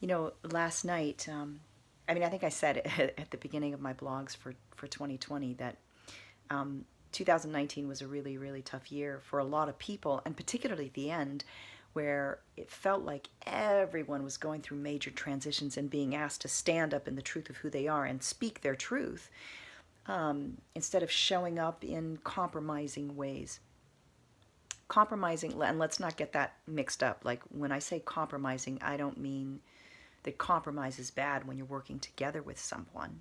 Last night, I think I said at the beginning of my blogs for 2020 that 2019 was a really, really tough year for a lot of people, and particularly at the end, where it felt like everyone was going through major transitions and being asked to stand up in the truth of who they are and speak their truth, instead of showing up in compromising ways. Compromising, and let's not get that mixed up. Like when I say compromising, I don't mean that compromise is bad when you're working together with someone,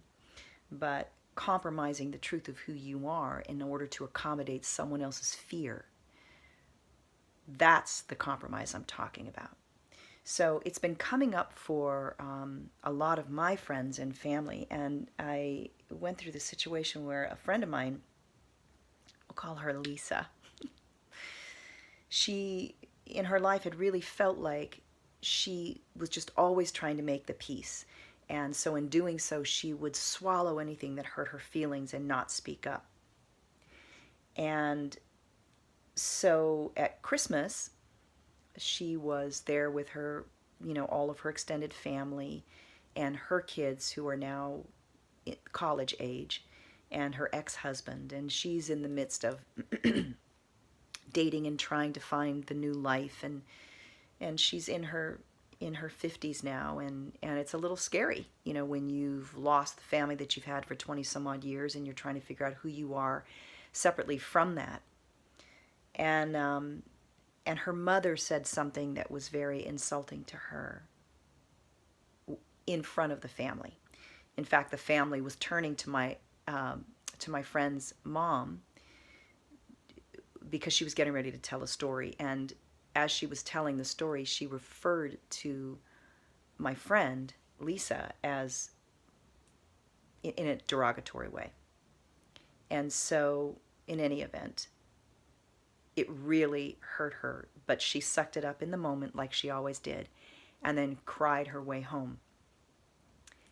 but compromising the truth of who you are in order to accommodate someone else's fear. That's the compromise I'm talking about. So it's been coming up for a lot of my friends and family, and I went through the situation where a friend of mine, we'll call her Lisa, she in her life had really felt like she was just always trying to make the peace. And so in doing so, she would swallow anything that hurt her feelings and not speak up. And so at Christmas, she was there with her, all of her extended family and her kids who are now college age and her ex-husband. And she's in the midst of dating and trying to find the new life, and she's in her 50s now, and it's a little scary, when you've lost the family that you've had for 20 some odd years and you're trying to figure out who you are separately from that. And her mother said something that was very insulting to her in front of the family. In fact, the family was turning to my friend's mom because she was getting ready to tell a story. And as she was telling the story, she referred to my friend, Lisa, as in a derogatory way. And so, in any event, it really hurt her, but she sucked it up in the moment like she always did, and then cried her way home.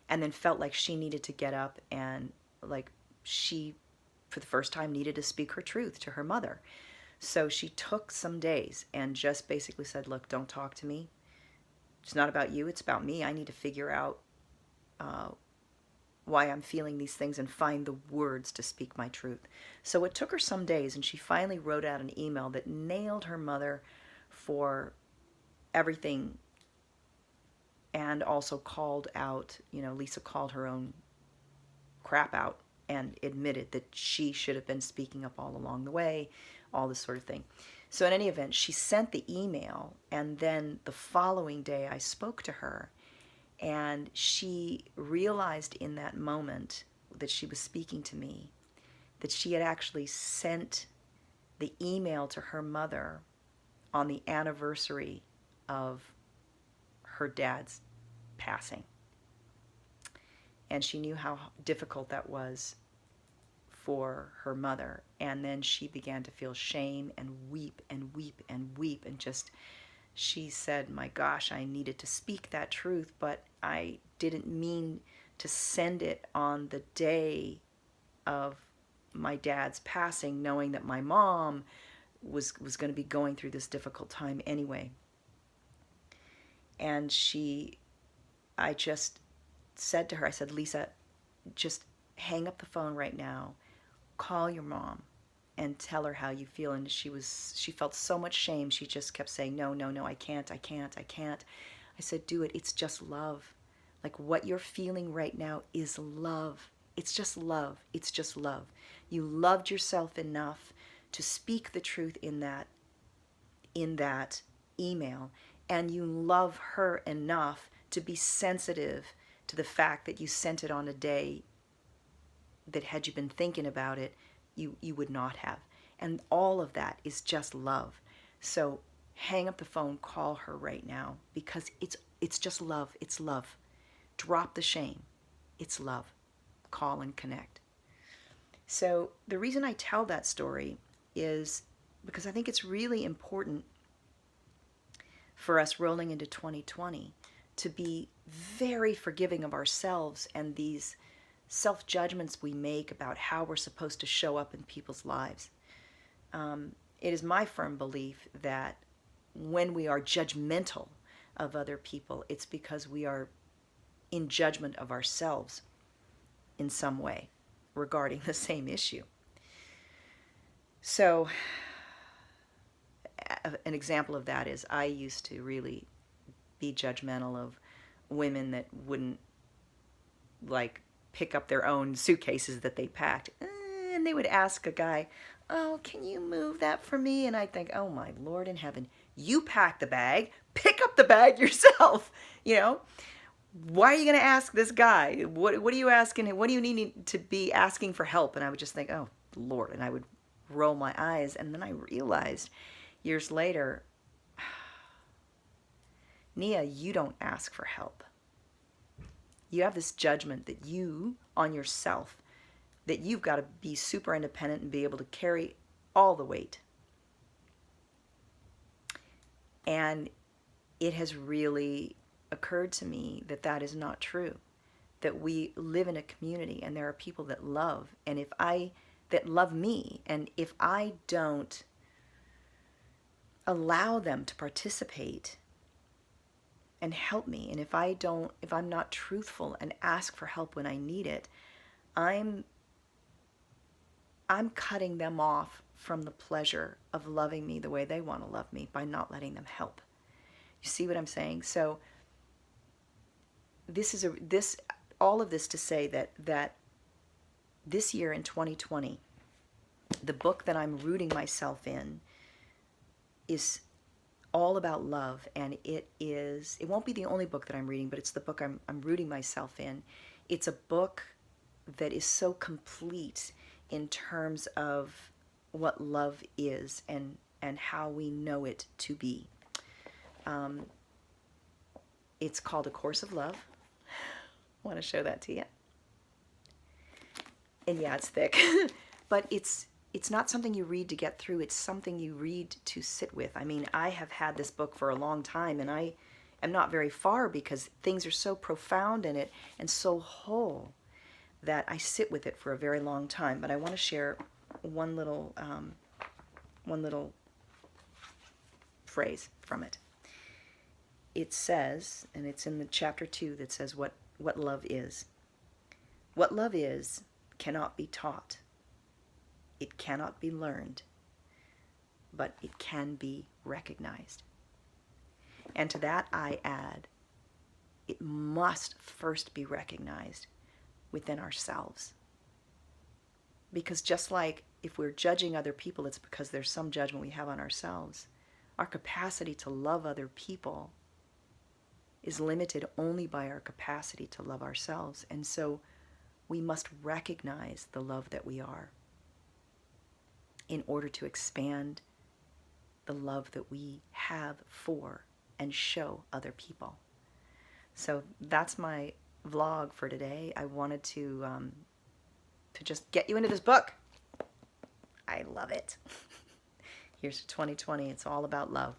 And then felt like she needed to get up and, like, she, for the first time, needed to speak her truth to her mother. So she took some days and just basically said, look, don't talk to me. It's not about you, it's about me. I need to figure out why I'm feeling these things and find the words to speak my truth. So it took her some days, and she finally wrote out an email that nailed her mother for everything, and also called out, Lisa called her own crap out and admitted that she should have been speaking up all along the way, all this sort of thing. So in any event, she sent the email, and then the following day I spoke to her, and she realized in that moment that she was speaking to me that she had actually sent the email to her mother on the anniversary of her dad's passing. And she knew how difficult that was for her mother. And then she began to feel shame and weep and weep and weep, and just, she said, my gosh, I needed to speak that truth, but I didn't mean to send it on the day of my dad's passing, knowing that my mom was going to be going through this difficult time anyway. And I just said to her, I said, Lisa, just hang up the phone right now, call your mom and tell her how you feel. And she felt so much shame. She just kept saying, no, no, no, I can't. I said, do it. It's just love. Like, what you're feeling right now is love. It's just love. It's just love. You loved yourself enough to speak the truth in that email, and you love her enough to be sensitive to the fact that you sent it on a day that, had you been thinking about it, you would not have. And all of that is just love. So hang up the phone, call her right now, because it's just love. It's love. Drop the shame. It's love. Call and connect. So the reason I tell that story is because I think it's really important for us rolling into 2020 to be very forgiving of ourselves and these self-judgments we make about how we're supposed to show up in people's lives. It is my firm belief that when we are judgmental of other people, it's because we are in judgment of ourselves in some way regarding the same issue. So, an example of that is I used to really be judgmental of women that wouldn't like pick up their own suitcases that they packed. And they would ask a guy, "Oh, can you move that for me?" And I'd think, "Oh my Lord in heaven, you pack the bag, pick up the bag yourself." You know, why are you going to ask this guy? What are you asking? What do you need to be asking for help? And I would just think, "Oh Lord," and I would roll my eyes. And then I realized years later, Nia, you don't ask for help. You have this judgment that you, on yourself, that you've got to be super independent and be able to carry all the weight. And it has really occurred to me that that is not true. That we live in a community and there are people that love, and that love me, and if I don't allow them to participate and help me, and if I'm not truthful and ask for help when I need it, I'm cutting them off from the pleasure of loving me the way they want to love me by not letting them help. You see what I'm saying? So all of this to say that this year in 2020, the book that I'm rooting myself in is all about love, and it won't be the only book that I'm reading, but it's the book I'm rooting myself in. It's a book that is so complete in terms of what love is and how we know it to be. It's called A Course of Love. I want to show that to you. And yeah, it's thick, but it's not something you read to get through. It's something you read to sit with. I mean, I have had this book for a long time, and I am not very far because things are so profound in it and so whole that I sit with it for a very long time. But I want to share one little phrase from it. It says, and it's in the chapter 2 that says what love is. What love is cannot be taught. It cannot be learned, but it can be recognized. And to that I add, it must first be recognized within ourselves. Because just like if we're judging other people, it's because there's some judgment we have on ourselves. Our capacity to love other people is limited only by our capacity to love ourselves. And so we must recognize the love that we are in order to expand the love that we have for and show other people. So that's my vlog for today. I wanted to just get you into this book. I love it. Here's 2020. It's all about love.